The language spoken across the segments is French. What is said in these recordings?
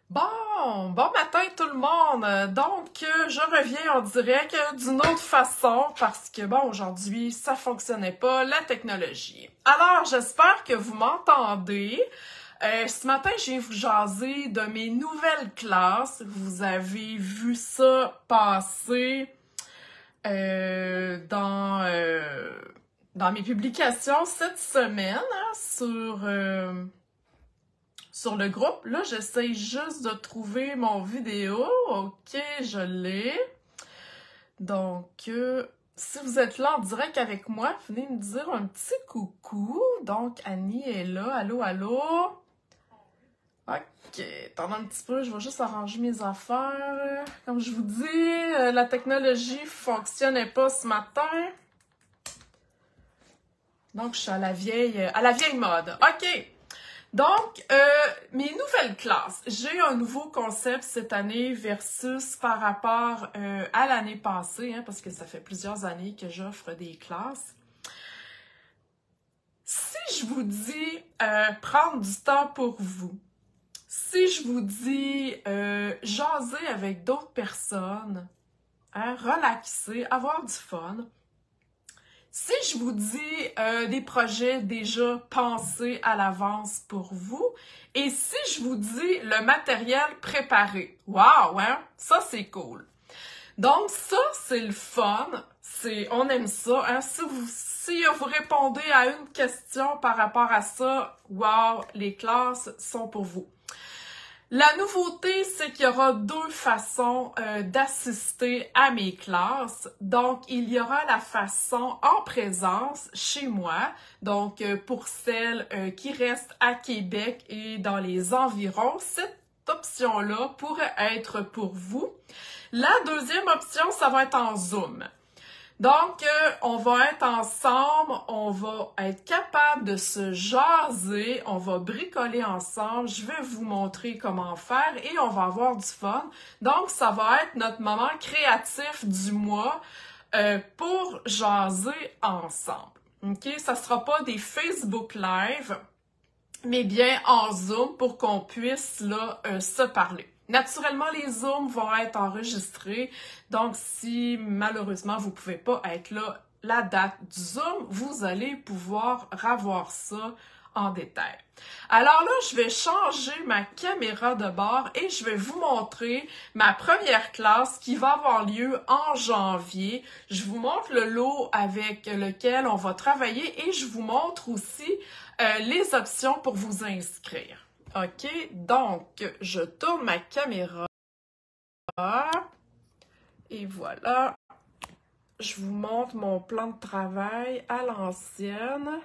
Bon matin tout le monde. Je reviens en direct d'une autre façon parce que aujourd'hui, ça fonctionnait pas, la technologie. Alors, j'espère que vous m'entendez. Ce matin, je viens vous jaser de mes nouvelles classes. Vous avez vu ça passer dans mes publications cette semaine sur le groupe. Là, j'essaie juste de trouver mon vidéo. OK, je l'ai. Si vous êtes là en direct avec moi, venez me dire un petit coucou. Donc, Annie est là. Allô, allô? OK, attendez un petit peu, je vais juste arranger mes affaires. Comme je vous dis, la technologie fonctionnait pas ce matin. Donc, je suis à la vieille mode. OK! Donc, mes nouvelles classes. J'ai un nouveau concept cette année versus par rapport à l'année passée, parce que ça fait plusieurs années que j'offre des classes. Si je vous dis prendre du temps pour vous, si je vous dis jaser avec d'autres personnes, relaxer, avoir du fun, si je vous dis des projets déjà pensés à l'avance pour vous, et si je vous dis le matériel préparé, wow, hein? Ça c'est cool. Donc ça, c'est le fun, on aime ça, hein? Si vous répondez à une question par rapport à ça, wow, les classes sont pour vous. La nouveauté, c'est qu'il y aura deux façons d'assister à mes classes. Donc, il y aura la façon en présence chez moi. Donc, pour celles qui restent à Québec et dans les environs, cette option-là pourrait être pour vous. La deuxième option, ça va être en Zoom. Donc, on va être ensemble, on va être capable de se jaser, on va bricoler ensemble, je vais vous montrer comment faire et on va avoir du fun. Donc, ça va être notre moment créatif du mois pour jaser ensemble. OK? Ça sera pas des Facebook Live, mais bien en Zoom pour qu'on puisse là se parler. Naturellement, les Zooms vont être enregistrés, donc si malheureusement vous ne pouvez pas être là la date du Zoom, vous allez pouvoir revoir ça en détail. Alors là, je vais changer ma caméra de bord et je vais vous montrer ma première classe qui va avoir lieu en janvier. Je vous montre le lot avec lequel on va travailler et je vous montre aussi les options pour vous inscrire. OK, donc je tourne ma caméra et voilà, je vous montre mon plan de travail à l'ancienne.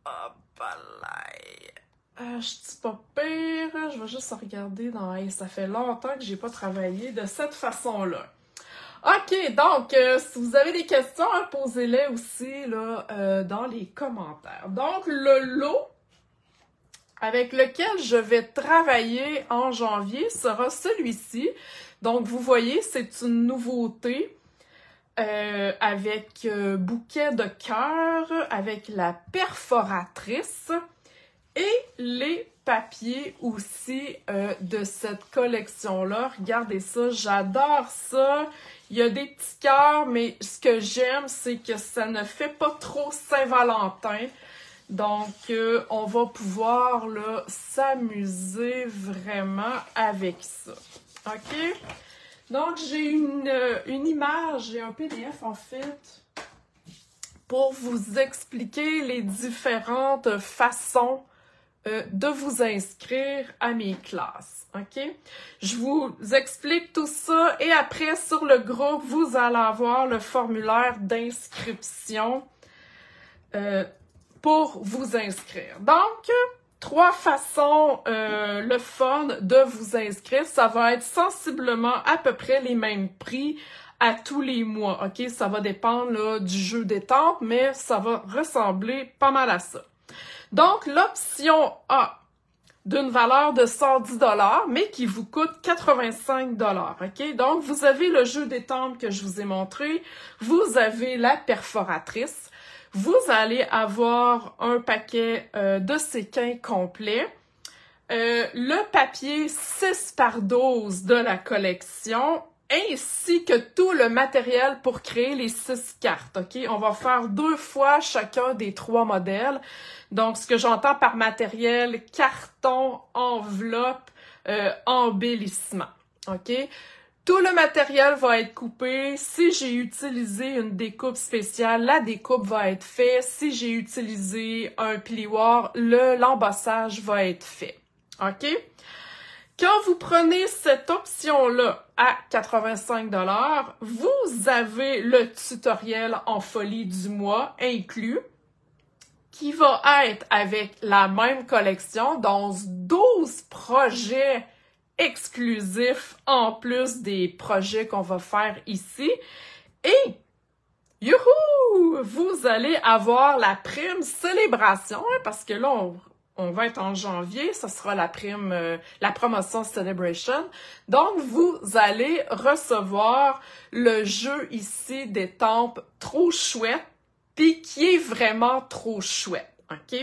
Hop là! Je dis pas pire, je vais juste regarder dans... Hey, ça fait longtemps que j'ai pas travaillé de cette façon-là. OK, donc, si vous avez des questions, posez-les aussi là, dans les commentaires. Donc, le lot avec lequel je vais travailler en janvier sera celui-ci. Donc, vous voyez, c'est une nouveauté avec bouquet de cœur, avec la perforatrice et les papiers aussi de cette collection-là. Regardez ça, j'adore ça. Il y a des petits cœurs, mais ce que j'aime, c'est que ça ne fait pas trop Saint-Valentin. Donc, on va pouvoir là s'amuser vraiment avec ça. OK? Donc, j'ai une image, j'ai un PDF en fait, pour vous expliquer les différentes façons de vous inscrire à mes classes, OK? Je vous explique tout ça et après, sur le groupe, vous allez avoir le formulaire d'inscription pour vous inscrire. Donc, 3 façons le fun de vous inscrire. Ça va être sensiblement à peu près les mêmes prix à tous les mois, OK? Ça va dépendre là, du jeu d'étampes, mais ça va ressembler pas mal à ça. Donc, l'option A, d'une valeur de 110 $, mais qui vous coûte 85 $, OK? Donc, vous avez le jeu d'étampes que je vous ai montré, vous avez la perforatrice, vous allez avoir un paquet de séquins complet, le papier 6x12 de la collection, ainsi que tout le matériel pour créer les 6 cartes, OK? On va faire 2 fois chacun des 3 modèles. Donc, ce que j'entends par matériel, carton, enveloppe, embellissement, OK? Tout le matériel va être coupé. Si j'ai utilisé une découpe spéciale, la découpe va être faite. Si j'ai utilisé un plioir, l'embossage va être fait. OK? Quand vous prenez cette option-là à 85 $, vous avez le tutoriel en folie du mois inclus, qui va être avec la même collection, donc 12 projets exclusifs en plus des projets qu'on va faire ici. Et, youhou! Vous allez avoir la prime célébration, hein, parce que là, on va être en janvier, ça sera la prime, la promotion Celebration. Donc, vous allez recevoir le jeu ici d'Étampes trop chouette, puis qui est vraiment trop chouette, OK?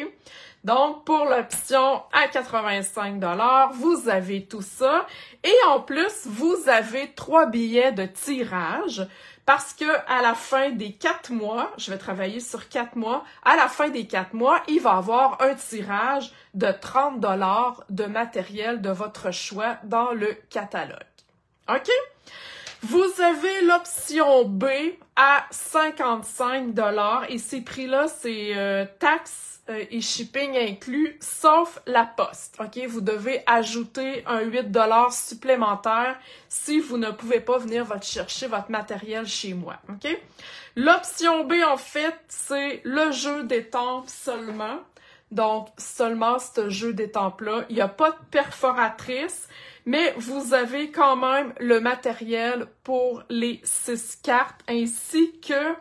Donc, pour l'option à 85 $, vous avez tout ça. Et en plus, vous avez 3 billets de tirage parce que à la fin des 4 mois, je vais travailler sur 4 mois, à la fin des 4 mois, il va y avoir un tirage de 30 $ de matériel de votre choix dans le catalogue. OK? Vous avez l'option B à 55 $ et ces prix-là, c'est taxes et shipping inclus, sauf la poste. OK? Vous devez ajouter un 8 $ supplémentaire si vous ne pouvez pas venir chercher votre matériel chez moi. OK? L'option B, en fait, c'est le jeu d'étampes seulement. Donc, seulement ce jeu d'étampes-là. Il n'y a pas de perforatrice, mais vous avez quand même le matériel pour les 6 cartes, ainsi que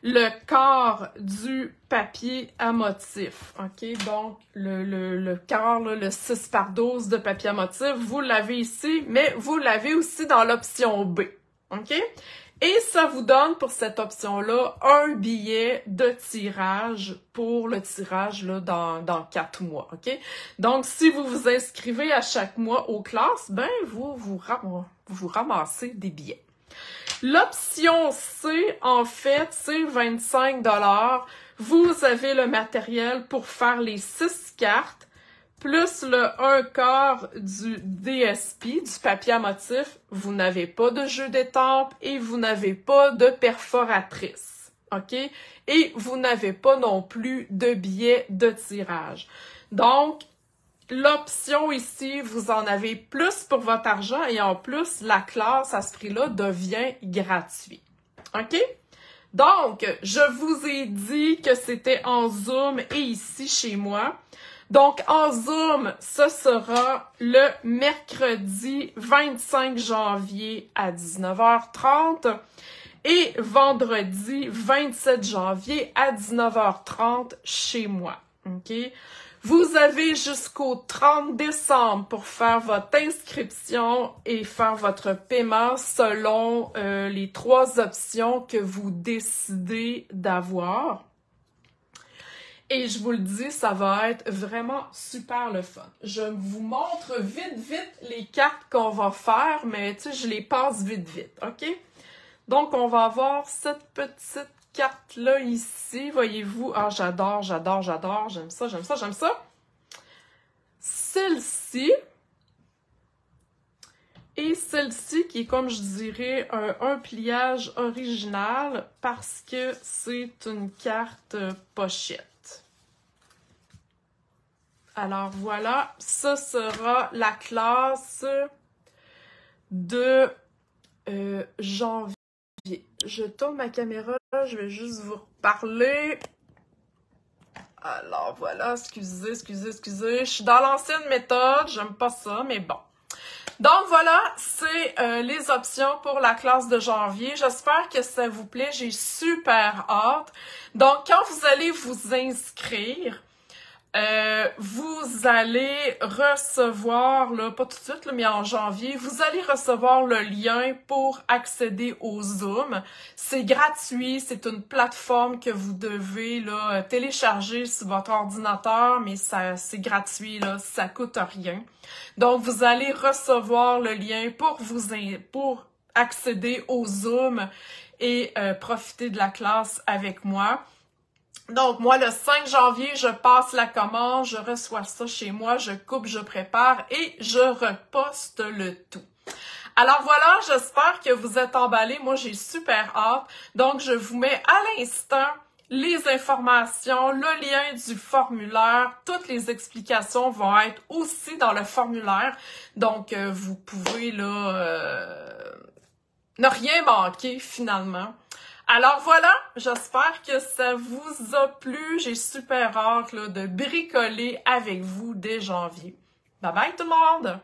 le corps du papier à motif. OK? Donc, le corps, là, le 6x12 de papier à motif, vous l'avez ici, mais vous l'avez aussi dans l'option B. OK? Et ça vous donne pour cette option-là un billet de tirage pour le tirage là, dans 4 mois. OK? Donc, si vous vous inscrivez à chaque mois aux classes, ben vous ramassez des billets. L'option C, en fait, c'est 25 $. Vous avez le matériel pour faire les 6 cartes, plus le 1/4 du DSP, du papier à motif. Vous n'avez pas de jeu d'étampes et vous n'avez pas de perforatrice. OK? Et vous n'avez pas non plus de billets de tirage. Donc, l'option ici, vous en avez plus pour votre argent et en plus, la classe à ce prix-là devient gratuite. OK? Donc, je vous ai dit que c'était en Zoom et ici chez moi. Donc, en Zoom, ce sera le mercredi 25 janvier à 19h30 et vendredi 27 janvier à 19h30 chez moi. OK? Vous avez jusqu'au 30 décembre pour faire votre inscription et faire votre paiement selon les 3 options que vous décidez d'avoir. Et je vous le dis, ça va être vraiment super le fun. Je vous montre vite les cartes qu'on va faire, mais tu sais, je les passe vite, OK? Donc, on va avoir cette petite carte-là ici, voyez-vous. Ah, j'adore, j'aime ça. Celle-ci. Et celle-ci qui est, comme je dirais, un pliage original parce que c'est une carte pochette. Alors voilà, ça sera la classe de janvier. Je tourne ma caméra, je vais juste vous reparler. Alors voilà, excusez, je suis dans l'ancienne méthode, j'aime pas ça, mais bon. Donc voilà, c'est les options pour la classe de janvier. J'espère que ça vous plaît, j'ai super hâte. Donc quand vous allez vous inscrire, vous allez recevoir, là, pas tout de suite, là, mais en janvier, vous allez recevoir le lien pour accéder au Zoom. C'est gratuit, c'est une plateforme que vous devez là, télécharger sur votre ordinateur, mais c'est gratuit, là, ça coûte rien. Donc, vous allez recevoir le lien pour accéder au Zoom et profiter de la classe avec moi. Donc, moi, le 5 janvier, je passe la commande, je reçois ça chez moi, je coupe, je prépare et je reposte le tout. Alors voilà, j'espère que vous êtes emballés. Moi, j'ai super hâte. Donc, je vous mets à l'instant les informations, le lien du formulaire. Toutes les explications vont être aussi dans le formulaire. Donc, vous pouvez là ne rien manquer finalement. Alors voilà, j'espère que ça vous a plu. J'ai super hâte là, de bricoler avec vous dès janvier. Bye bye tout le monde!